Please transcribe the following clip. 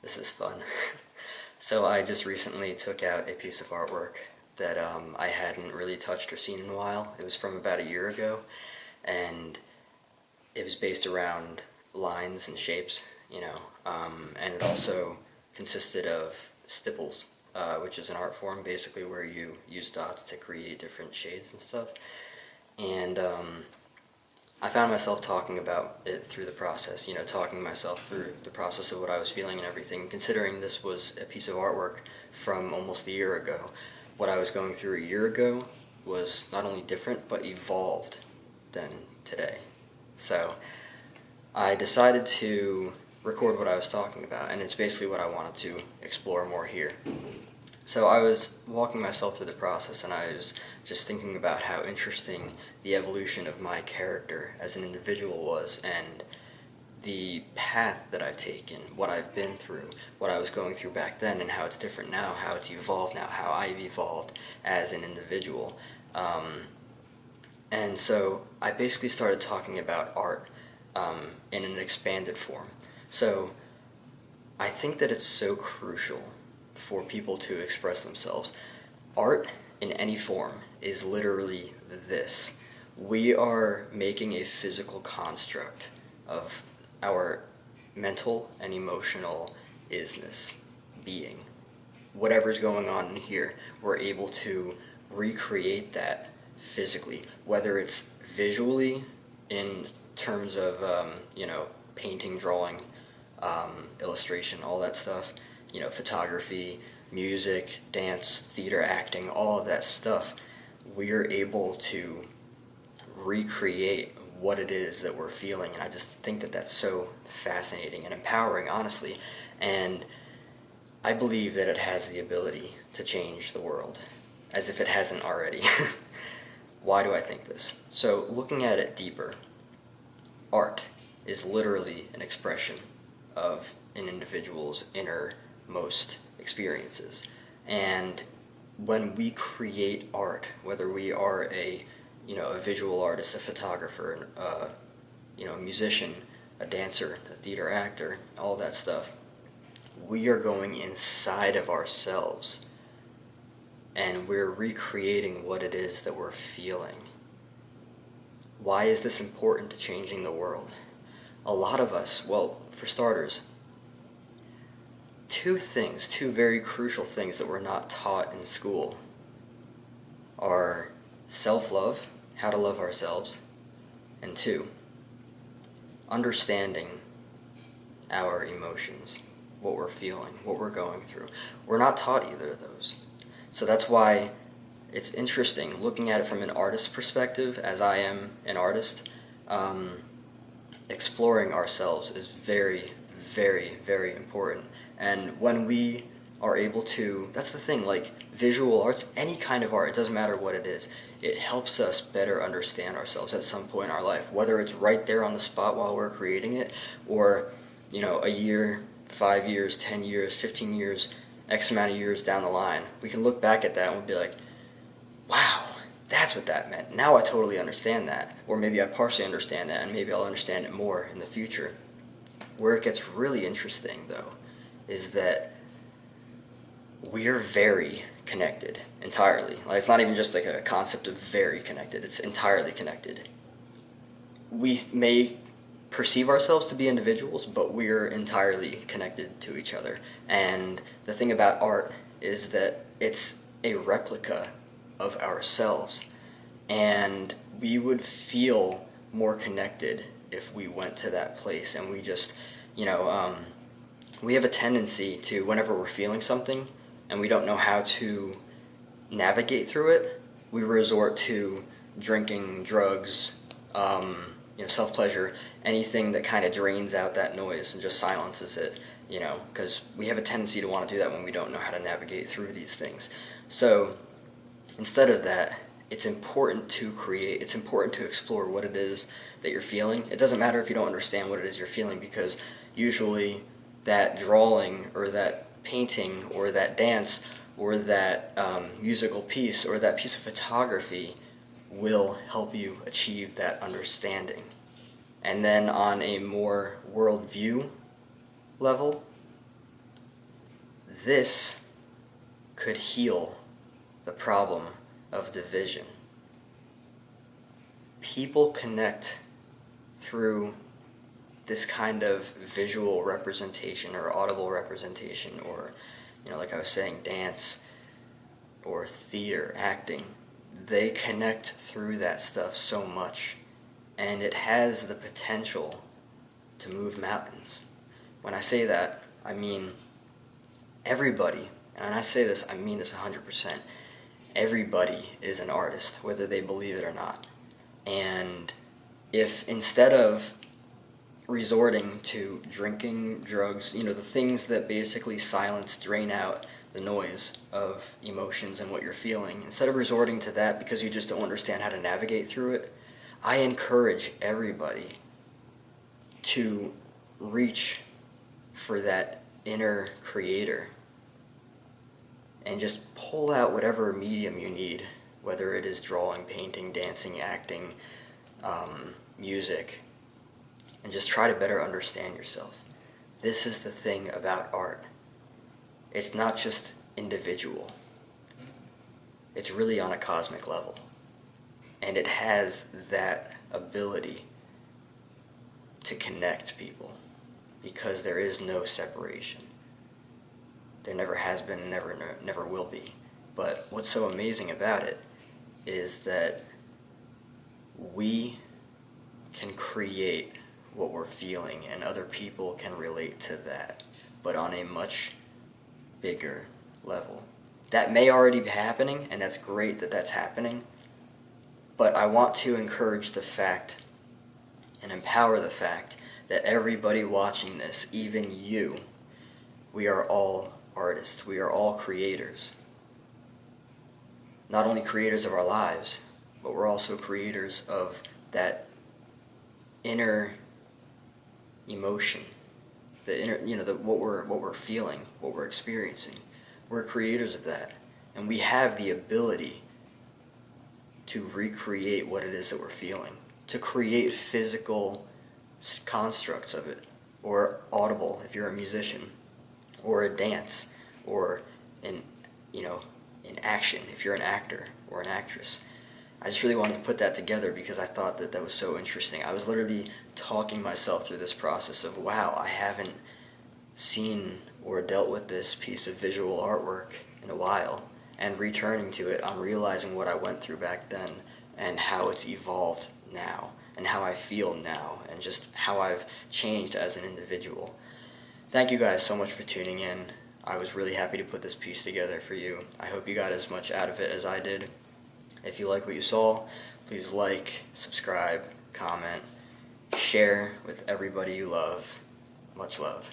This is fun. So I just recently took out a piece of artwork that I hadn't really touched or seen in a while. It was from about a year ago, and it was based around lines and shapes, and it also consisted of stipples, which is an art form basically where you use dots to create different shades and stuff. And I found myself talking about it through the process, talking myself through the process of what I was feeling and everything, considering this was a piece of artwork from almost a year ago. What I was going through a year ago was not only different, but evolved than today. So I decided to record what I was talking about, and it's basically what I wanted to explore more here. So I was walking myself through the process, and I was just thinking about how interesting the evolution of my character as an individual was, and the path that I've taken, what I've been through, what I was going through back then, and how it's different now, how it's evolved now, how I've evolved as an individual. And so I basically started talking about art in an expanded form. So I think that it's so crucial for people to express themselves. Art in any form is literally this. We are making a physical construct of our mental and emotional isness, being. Whatever's going on in here, we're able to recreate that physically, whether it's visually in terms of, painting, drawing, illustration, all that stuff, photography, music, dance, theater, acting, all of that stuff, we are able to recreate what it is that we're feeling. And I just think that that's so fascinating and empowering, honestly. And I believe that it has the ability to change the world, as if it hasn't already. Why do I think this? So, looking at it deeper, art is literally an expression of an individual's innermost experiences. And when we create art, whether we are a visual artist, a photographer, a musician, a dancer, a theater actor, all that stuff, we are going inside of ourselves and we're recreating what it is that we're feeling. Why is this important to changing the world? A lot of us, well, for starters, two very crucial things that we're not taught in school are self-love, how to love ourselves, and two, understanding our emotions, what we're feeling, what we're going through. We're not taught either of those. So that's why it's interesting looking at it from an artist's perspective, as I am an artist. Exploring ourselves is very, very, very important. And when we are able to, that's the thing, like visual arts, any kind of art, it doesn't matter what it is, it helps us better understand ourselves at some point in our life, whether it's right there on the spot while we're creating it, or, a year, 5 years, 10 years, 15 years, X amount of years down the line. We can look back at that and we'll be like, wow, that's what that meant. Now I totally understand that. Or maybe I partially understand that, and maybe I'll understand it more in the future. Where it gets really interesting, though, is that we're very connected entirely. Like, it's not even just like a concept of very connected, it's entirely connected. We may perceive ourselves to be individuals, but we're entirely connected to each other. And the thing about art is that it's a replica of ourselves, and we would feel more connected if we went to that place. And we just, we have a tendency to, whenever we're feeling something and we don't know how to navigate through it, we resort to drinking, drugs, self-pleasure, anything that kind of drains out that noise and just silences it, because we have a tendency to want to do that when we don't know how to navigate through these things. So instead of that, it's important to create, it's important to explore what it is that you're feeling. It doesn't matter if you don't understand what it is you're feeling, because usually that drawing or that painting or that dance or that musical piece or that piece of photography will help you achieve that understanding. And then on a more worldview level, this could heal the problem of division. People connect through this kind of visual representation or audible representation, or, like I was saying, dance or theater, acting. They connect through that stuff so much, and it has the potential to move mountains. When I say that, I mean everybody, and when I say this, I mean this 100%. Everybody is an artist, whether they believe it or not. And if instead of resorting to drinking, drugs, the things that basically silence, drain out the noise of emotions and what you're feeling, instead of resorting to that because you just don't understand how to navigate through it, I encourage everybody to reach for that inner creator and just pull out whatever medium you need, whether it is drawing, painting, dancing, acting, music, and just try to better understand yourself. This is the thing about art. It's not just individual. It's really on a cosmic level. And it has that ability to connect people because there is no separation. There never has been and never will be. But what's so amazing about it is that we can create what we're feeling, and other people can relate to that, but on a much bigger level. That may already be happening, and that's great that that's happening, but I want to encourage the fact and empower the fact that everybody watching this, even you, we are all artists. We are all creators. Not only creators of our lives, but we're also creators of that inner emotion, the inner, what we're feeling, what we're experiencing. We're creators of that, and we have the ability to recreate what it is that we're feeling, to create physical constructs of it, or audible if you're a musician, or a dance, or in action if you're an actor or an actress. I just really wanted to put that together because I thought that was so interesting. I was literally talking myself through this process of, wow, I haven't seen or dealt with this piece of visual artwork in a while, and returning to it, I'm realizing what I went through back then and how it's evolved now and how I feel now and just how I've changed as an individual. Thank you guys so much for tuning in. I was really happy to put this piece together for you. I hope you got as much out of it as I did. If you like what you saw, please like, subscribe, comment, share with everybody you love. Much love.